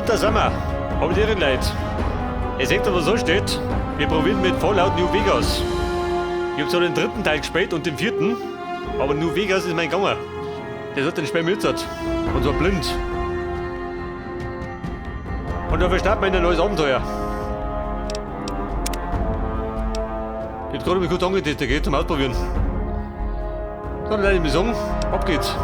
Und da sind wir. Habt ihr Leute? Ihr seht, was so steht. Wir probieren mit Fallout New Vegas. Ich hab zwar den dritten Teil gespielt und den vierten, aber New Vegas ist mein Ganger. Der hat den Spiel mitsat. Und zwar blind. Und dafür starten wir in ein neues Abenteuer. Ich hab gerade mich kurz angetestet, geht zum Ausprobieren. So, dann würde ich sagen, ab geht's.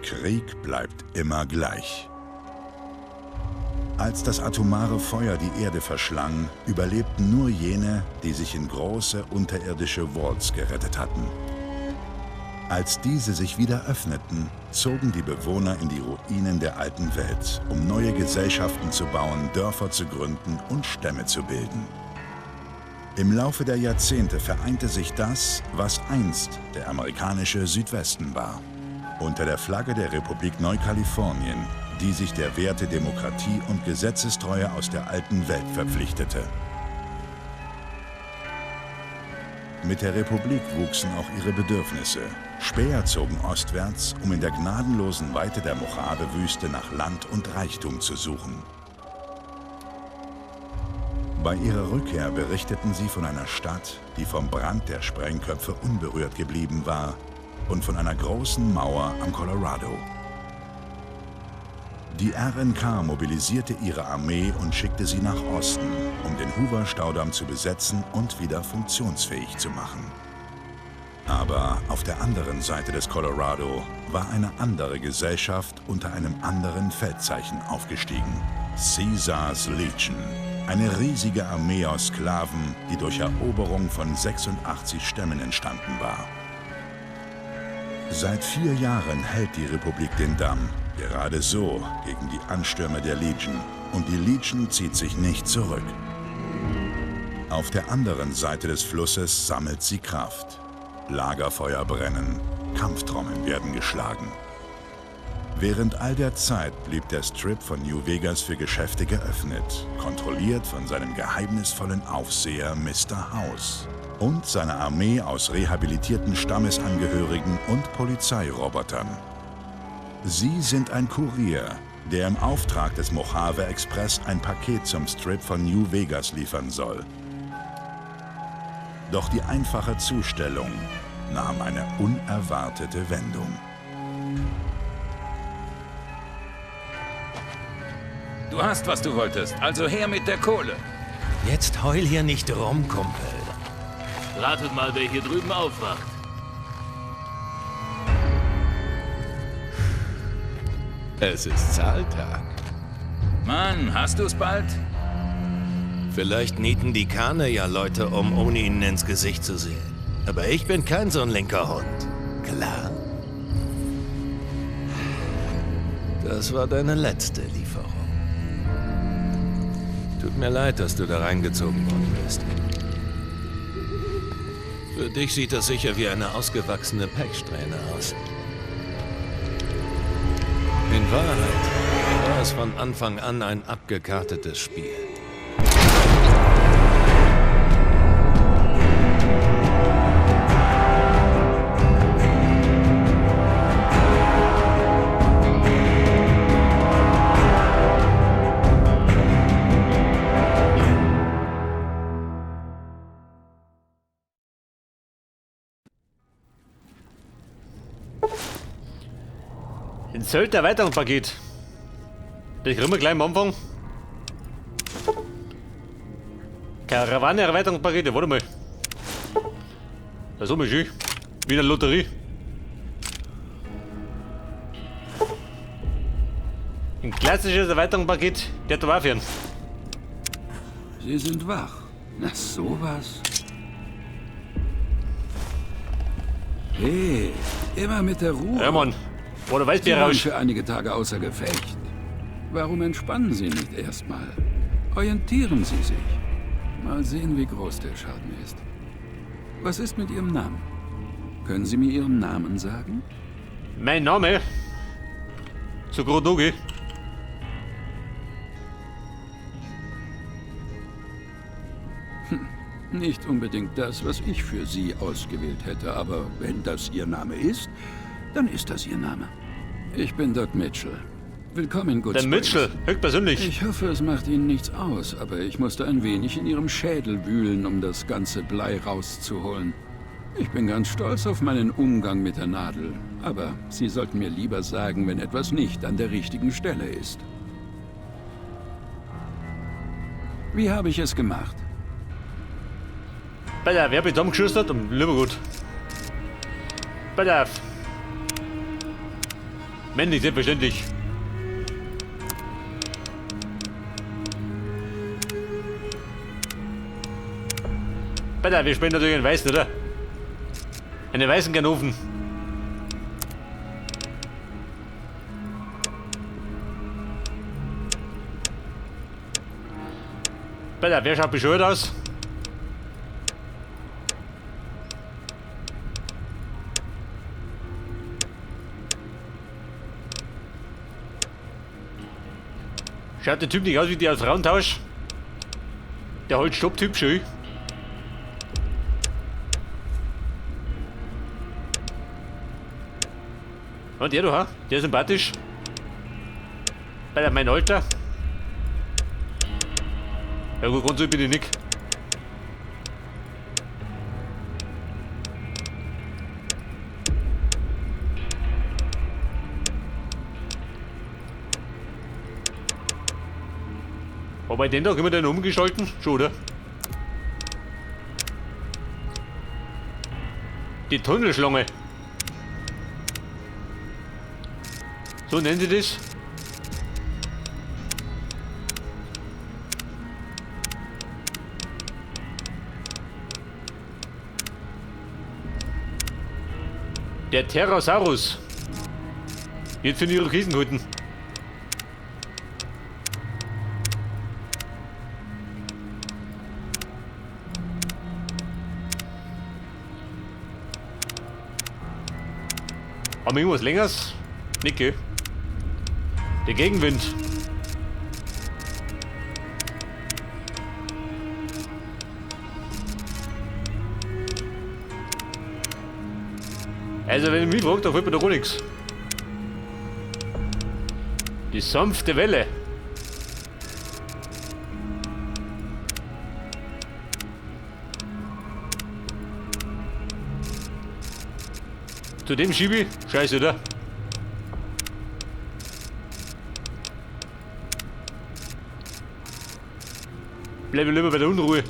Krieg bleibt immer gleich. Als das atomare Feuer die Erde verschlang, überlebten nur jene, die sich in große unterirdische Vaults gerettet hatten. Als diese sich wieder öffneten, zogen die Bewohner in die Ruinen der alten Welt, um neue Gesellschaften zu bauen, Dörfer zu gründen und Stämme zu bilden. Im Laufe der Jahrzehnte vereinte sich das, was einst der amerikanische Südwesten war, unter der Flagge der Republik Neukalifornien, die sich der Werte Demokratie und Gesetzestreue aus der alten Welt verpflichtete. Mit der Republik wuchsen auch ihre Bedürfnisse. Späher zogen ostwärts, um in der gnadenlosen Weite der Mojave-Wüste nach Land und Reichtum zu suchen. Bei ihrer Rückkehr berichteten sie von einer Stadt, die vom Brand der Sprengköpfe unberührt geblieben war, und von einer großen Mauer am Colorado. Die RNK mobilisierte ihre Armee und schickte sie nach Osten, um den Hoover-Staudamm zu besetzen und wieder funktionsfähig zu machen. Aber auf der anderen Seite des Colorado war eine andere Gesellschaft unter einem anderen Feldzeichen aufgestiegen. Caesars Legion, eine riesige Armee aus Sklaven, die durch Eroberung von 86 Stämmen entstanden war. Seit 4 Jahren hält die Republik den Damm, gerade so gegen die Anstürme der Legion. Und die Legion zieht sich nicht zurück. Auf der anderen Seite des Flusses sammelt sie Kraft. Lagerfeuer brennen, Kampftrommeln werden geschlagen. Während all der Zeit blieb der Strip von New Vegas für Geschäfte geöffnet, kontrolliert von seinem geheimnisvollen Aufseher Mr. House und seiner Armee aus rehabilitierten Stammesangehörigen und Polizeirobotern. Sie sind ein Kurier, der im Auftrag des Mojave Express ein Paket zum Strip von New Vegas liefern soll. Doch die einfache Zustellung nahm eine unerwartete Wendung. Du hast, was du wolltest, also her mit der Kohle. Jetzt heul hier nicht rum, Kumpel. Ratet mal, wer hier drüben aufwacht. Es ist Zahltag. Mann, hast du's bald? Vielleicht nieten die Kahne ja Leute um, ohne ihnen ins Gesicht zu sehen. Aber ich bin kein so ein linker Hund. Klar? Das war deine letzte Lieferung. Tut mir leid, dass du da reingezogen worden bist. Für dich sieht das sicher wie eine ausgewachsene Pechsträhne aus. In Wahrheit war es von Anfang an ein abgekartetes Spiel. Ein Söldner-Erweiterungspaket. Das kriegen wir gleich am Anfang. Karawane-Erweiterungspakete, warte mal. Das ist mal schön. Wie eine Lotterie. Ein klassisches Erweiterungspaket der Waffen. Sie sind wach. Na, sowas. Hey, immer mit der Ruhe. Ja, Mann. Oder Sie Weißbier waren raus. für einige Tage außer Gefecht. Warum entspannen Sie nicht erstmal? Orientieren Sie sich. Mal sehen, wie groß der Schaden ist. Was ist mit Ihrem Namen? Können Sie mir Ihren Namen sagen? Mein Name? Sukrodogi. Nicht unbedingt das, was ich für Sie ausgewählt hätte, aber wenn das Ihr Name ist, dann ist das Ihr Name. Ich bin Doc Mitchell. Willkommen in Good Der Springs. Mitchell, höchstpersönlich. Ich hoffe, es macht Ihnen nichts aus, aber ich musste ein wenig in Ihrem Schädel wühlen, um das ganze Blei rauszuholen. Ich bin ganz stolz auf meinen Umgang mit der Nadel, aber Sie sollten mir lieber sagen, wenn etwas nicht an der richtigen Stelle ist. Wie habe ich es gemacht? Bei der Werbe zusammengeschustert und lieber gut. Bei der. Männlich, selbstverständlich. Bei der, wir spielen natürlich einen Weißen, oder? Einen weißen Ganoven. Bei der, wer schaut bescheuert aus? Schaut der Typ nicht aus wie der als Frauentausch? Der holt Stopp-Typ schön. Und der da, der ist sympathisch. Bei der mein Alter. Ja gut, ganz so bin ich nicht. Aber den da können wir den umgestalten? Schon, oder? Die Tunnelschlange. So nennen sie das. Der Pterosaurus. Jetzt für die Irokesen gehalten. Haben wir irgendwas Längeres? Nicke. Der Gegenwind. Also wenn ihr mich fragt, dann fällt mir doch auch nichts. Die sanfte Welle. Zu dem schiebe ich? Scheiße, oder? Bleibe lieber bei der Unruhe.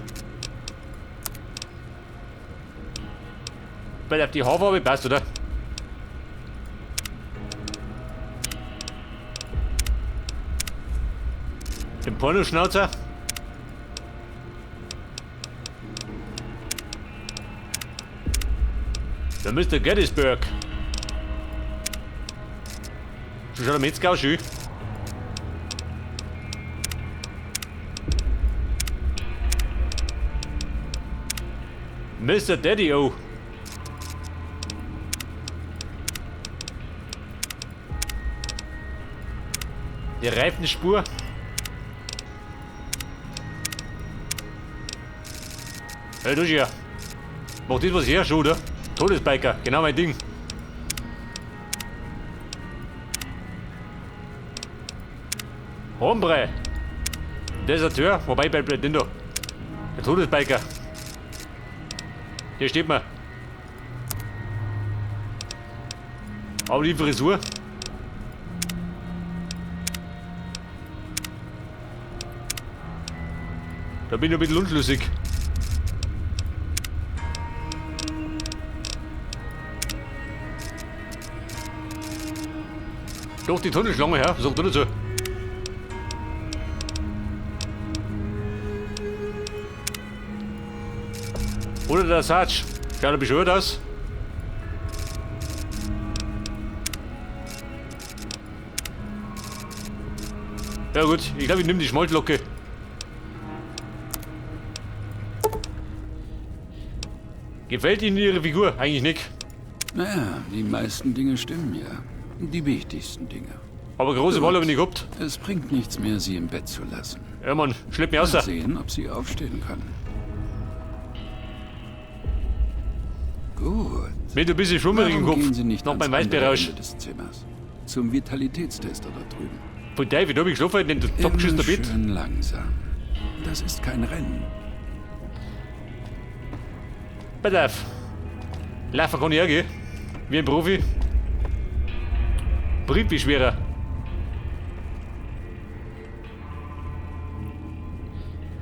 Weil auf die Haarfarbe passt, oder? Den Pornoschnauzer. Der Mr. Gettysburg. So schaut der Metzger aus, schön. Mr. Daddy-O. Die Reifenspur. Hey, du hier. Mach das was her, schon, oder? Todesbiker, genau mein Ding. Hombre. Deserteur, wobei bei Nintendo. Der Todesbiker. Der steht mir. Aber die Frisur. Da bin ich ein bisschen unschlüssig. Doch die Tunnelschlange her, sagt er nicht so. Oder der Sarge. Schaut er bescheuert aus? Ja gut, ich glaube, ich nehme die Schmaltlocke. Gefällt Ihnen Ihre Figur? Eigentlich nicht. Naja, die meisten Dinge stimmen ja. Die wichtigsten Dinge. Aber große Wahl habe ich nicht gehabt. Es bringt nichts mehr, sie im Bett zu lassen. Ja Mann, schlepp mich raus. Mal sehen, ob sie aufstehen kann. Gut. Mit ein bisschen schwummerig im Warum Kopf. gehen Sie nicht Noch ans beim andere Weißbeerrausch. Ende des Zimmers? Zum Vitalitätstester da drüben. Von David habe ich geschlafen in den topgeschissenen Immer Bett. schön langsam. Das ist kein Rennen. Pass auf. Laufen kann ich auch gehen. Wie ein Profi. Brief wie schwerer.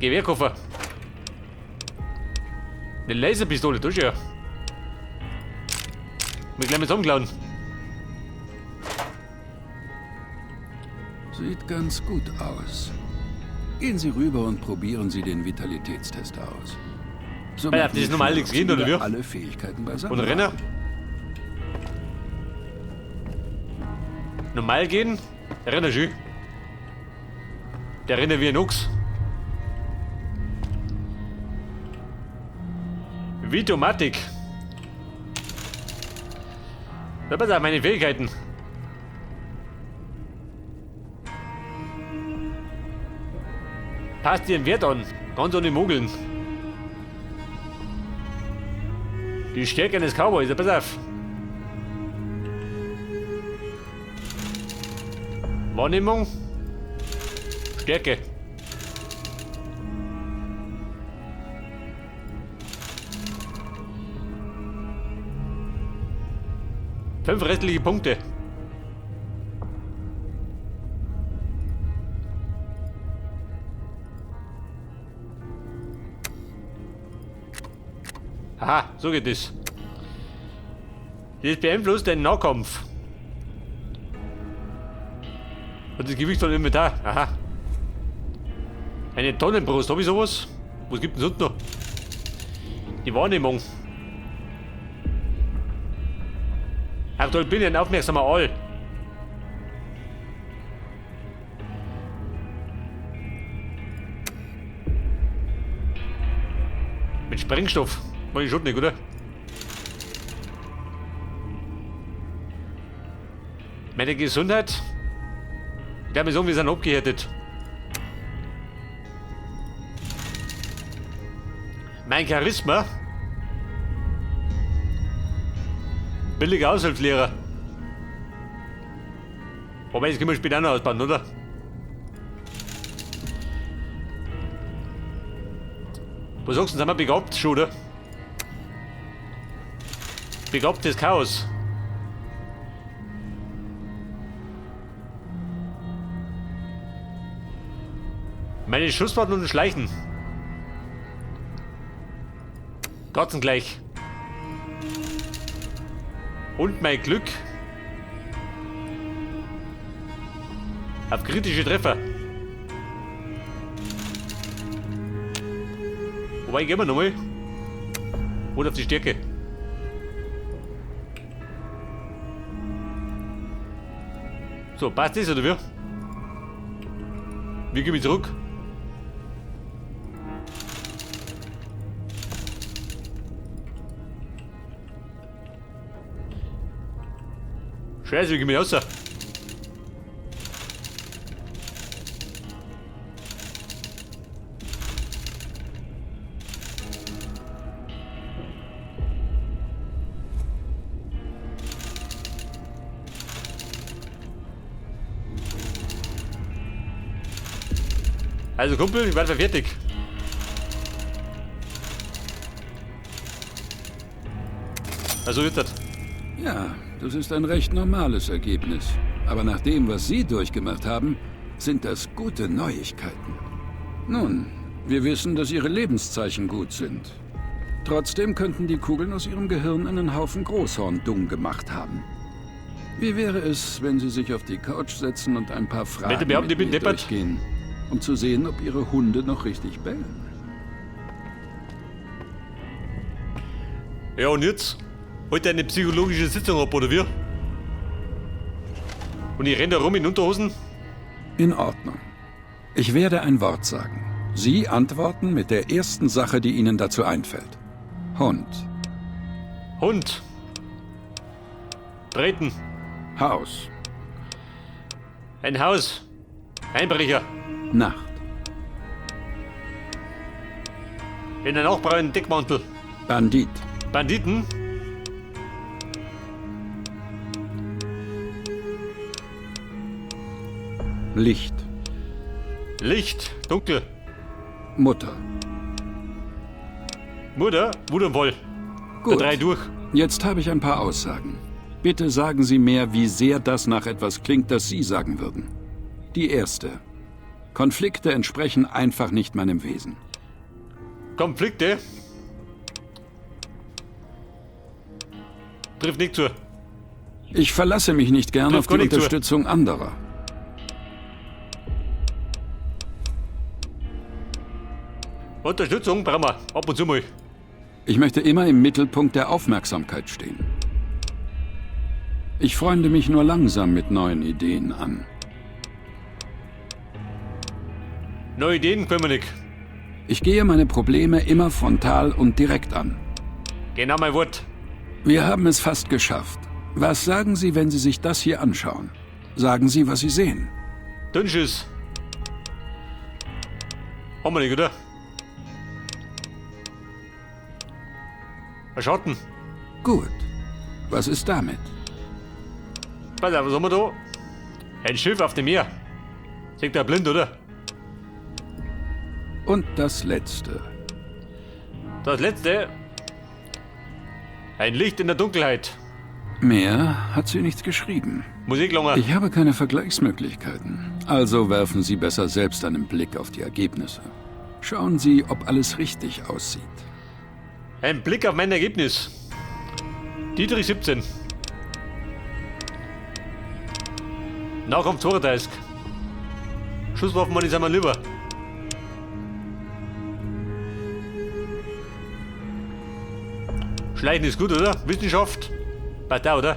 Gewehrkoffer. Eine Laserpistole, das ja. Wir gleich mit zusammenklauen. Sieht ganz gut aus. Gehen Sie rüber und probieren Sie den Vitalitätstest aus. So Ja, merken das ist wir normal schon, nichts ob Sie gehen, oder wieder wie? alle Fähigkeiten beisammen Und Renner? haben. Normal gehen? Der Renner schön. Der Renner wie ein Ochs. Vitomatik. Da pass auf, meine Fähigkeiten. Passt dir einen Wert an. Ganz ohne Mogeln. Die Stärke eines Cowboys, pass auf. Wahrnehmung. Stärke. Fünf restliche Punkte. Aha, so geht es. Das beeinflusst den Nahkampf. Und das Gewicht von Inventar. Aha. Eine Tonnenbrust, habe ich sowas? Was gibt es sonst noch? Die Wahrnehmung. Aktuell bin ich ein aufmerksamer Aal. Mit Sprengstoff. Mach ich schon nicht, oder? Meine Gesundheit? Ich glaube, sagen, wir sind abgehärtet. Mein Charisma? Billiger Aushilfslehrer. Wobei, das können wir später auch noch ausbauen, oder? Was sagst du, sind wir begabt schon, oder? Begabtes Chaos. Meine Schusswaffen und Schleichen. Gotzen gleich. Und mein Glück. Auf kritische Treffer. Wobei, gehen wir nochmal. Oder auf die Stärke. So, passt das oder wie? Wie gehen wir zurück? Scheiße, wie gehen wir raus? Also Kumpel, ich werde fertig. Also jetzt das. Ja, das ist ein recht normales Ergebnis. Aber nach dem, was Sie durchgemacht haben, sind das gute Neuigkeiten. Nun, Wir wissen, dass Ihre Lebenszeichen gut sind. Trotzdem könnten die Kugeln aus Ihrem Gehirn einen Haufen Großhorn dumm gemacht haben. Wie wäre es, wenn Sie sich auf die Couch setzen und ein paar Fragen Bitte behaupten, ich bin mit mir deppert. durchgehen, um zu sehen, ob Ihre Hunde noch richtig bellen? Ja, und jetzt? Heute eine psychologische Sitzung ab, oder wie? Und ich renne da rum in Unterhosen? In Ordnung. Ich werde ein Wort sagen. Sie antworten mit der ersten Sache, die Ihnen dazu einfällt. Hund. Hund. Treten. Haus. Ein Haus. Einbrecher. Nacht. In der Nachbar einen Deckmantel. Bandit. Banditen. Licht. Licht. Dunkel. Mutter. Mutter. Wut und Woll. Gut. Der drei durch. Jetzt habe ich ein paar Aussagen. Bitte sagen Sie mir, wie sehr das nach etwas klingt, das Sie sagen würden. Die erste. Konflikte entsprechen einfach nicht meinem Wesen. Konflikte. Trifft nicht zu. Ich verlasse mich nicht gern Trifft auf gar die nicht zu. Unterstützung anderer. Unterstützung brauchen wir. Ab und zu mal. Ich möchte immer im Mittelpunkt der Aufmerksamkeit stehen. Ich freunde mich nur langsam mit neuen Ideen an. Neue Ideen können wir nicht. Ich gehe meine Probleme immer frontal und direkt an. Genau mein Wort. Wir haben es fast geschafft. Was sagen Sie, wenn Sie sich das hier anschauen? Sagen Sie, was Sie sehen. Dünnschiss. Haben wir nicht, oder? Ein Schatten. Gut. Was ist damit? Pass auf, was haben wir da? Ein Schiff auf dem Meer. Seht ihr blind, oder? Und das Letzte. Das letzte. Ein Licht in der Dunkelheit. Mehr hat sie nicht geschrieben. Musik langer. Ich habe keine Vergleichsmöglichkeiten. Also werfen Sie besser selbst einen Blick auf die Ergebnisse. Schauen Sie, ob alles richtig aussieht. Ein Blick auf mein Ergebnis. Dietrich 17. Nachkommt 32. Schusswaffen, man ist einmal lieber. Schleichen ist gut, oder? Wissenschaft. Passt da, oder?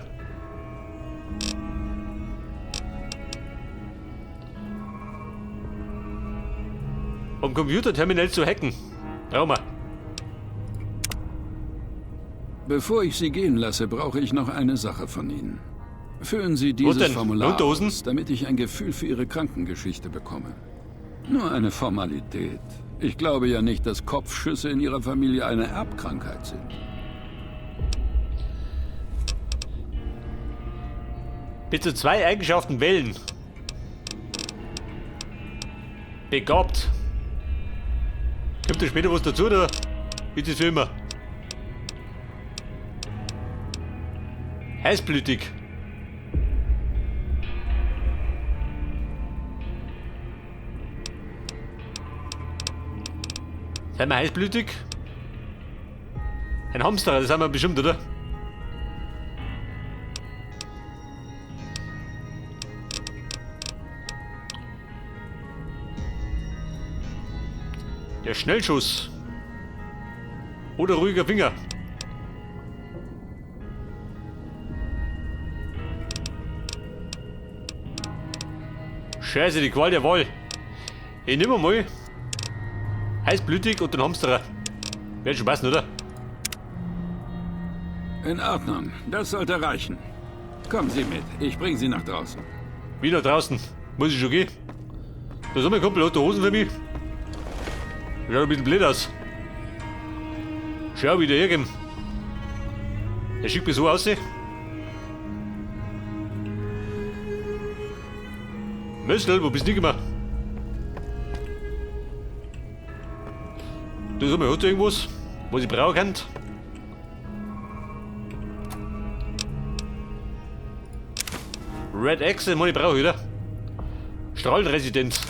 Um Computerterminal zu hacken. Brauchen wir. Bevor ich Sie gehen lasse, brauche ich noch eine Sache von Ihnen. Füllen Sie Was dieses denn? Formular Unterhosen? aus, damit ich ein Gefühl für Ihre Krankengeschichte bekomme. Nur eine Formalität. Ich glaube ja nicht, dass Kopfschüsse in Ihrer Familie eine Erbkrankheit sind. Bitte 2 Eigenschaften wählen. Begabt. Kommt da später was dazu, oder? Ist es für immer? Heißblütig. Sind wir heißblütig? Ein Hamster, das haben wir bestimmt, oder? Der Schnellschuss. Oder ruhiger Finger. Scheiße, die Qual der Wahl. Ich nehme mal heißblütig und den Hamsterer. Wird schon passen, oder? In Ordnung, das sollte reichen. Kommen Sie mit, ich bringe Sie nach draußen. Wie nach draußen. Muss ich schon gehen? Da ist mein Kumpel, hat der Hosen für mich. Schaut ein bisschen blöd aus. Schau, wie der herkommt. Der schickt mich so aus. Mössl, wo bist du gekommen? Du sag mal, hast du irgendwas, was ich brauchen kann? Red X, ich brauche, oder? Strahlenresidenz.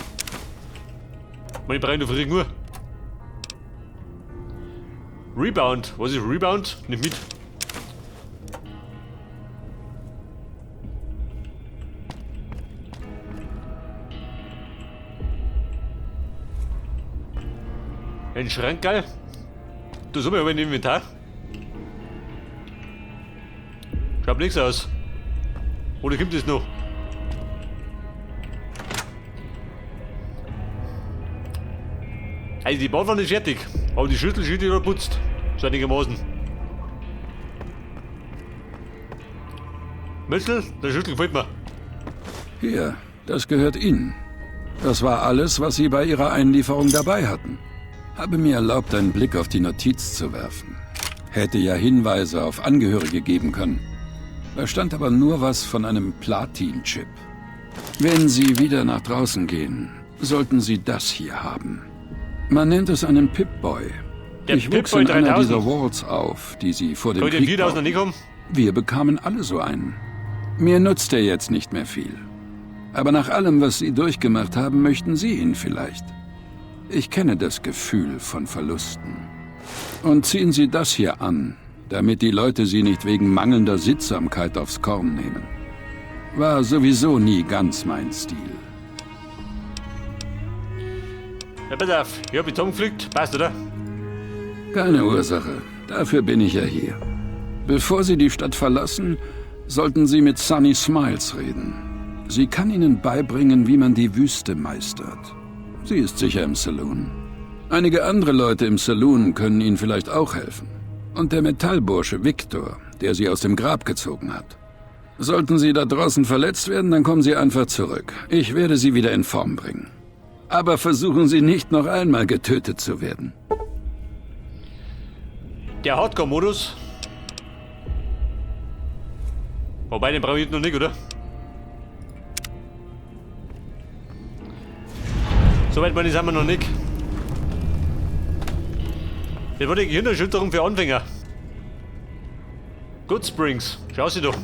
Ich brauche noch für irgendwo. Rebound. Was ist Rebound? Nicht mit. Ein Schrank, geil. Du so mal aber ein Inventar. Schaut nichts aus. Oder gibt es noch? Also die Badwanne ist fertig, aber die Schüssel steht wieder putzt. So einigermaßen. Mützel, der Schüssel gefällt mir. Hier, das gehört Ihnen. Das war alles, was Sie bei Ihrer Einlieferung dabei hatten. Habe mir erlaubt, einen Blick auf die Notiz zu werfen. Hätte ja Hinweise auf Angehörige geben können. Da stand aber nur was von einem Platin-Chip. Wenn Sie wieder nach draußen gehen, sollten Sie das hier haben. Man nennt es einen Pip-Boy. Ich wuchs in einer dieser Walls auf, die Sie vor dem Könnt ihr Krieg 4000 nicht kommen? Wir bekamen alle so einen. Mir nutzt er jetzt nicht mehr viel. Aber nach allem, was Sie durchgemacht haben, möchten Sie ihn vielleicht. Ich kenne das Gefühl von Verlusten. Und ziehen Sie das hier an, damit die Leute Sie nicht wegen mangelnder Sittsamkeit aufs Korn nehmen. War sowieso nie ganz mein Stil. Ja, pass auf. Ich hab Beton gepflückt. Passt, oder? Keine Ursache. Dafür bin ich ja hier. Bevor Sie die Stadt verlassen, sollten Sie mit Sunny Smiles reden. Sie kann Ihnen beibringen, wie man die Wüste meistert. Sie ist sicher im Saloon. Einige andere Leute im Saloon können Ihnen vielleicht auch helfen. Und der Metallbursche Victor, der Sie aus dem Grab gezogen hat. Sollten Sie da draußen verletzt werden, dann kommen Sie einfach zurück. Ich werde Sie wieder in Form bringen. Aber versuchen Sie nicht noch einmal getötet zu werden. Der Hardcore-Modus. Wobei, den brauche ich noch nicht, oder? Soweit meine sind wir noch nicht. Das war die Gehirnerschütterung für Anfänger. Good Springs. Schau sie doch.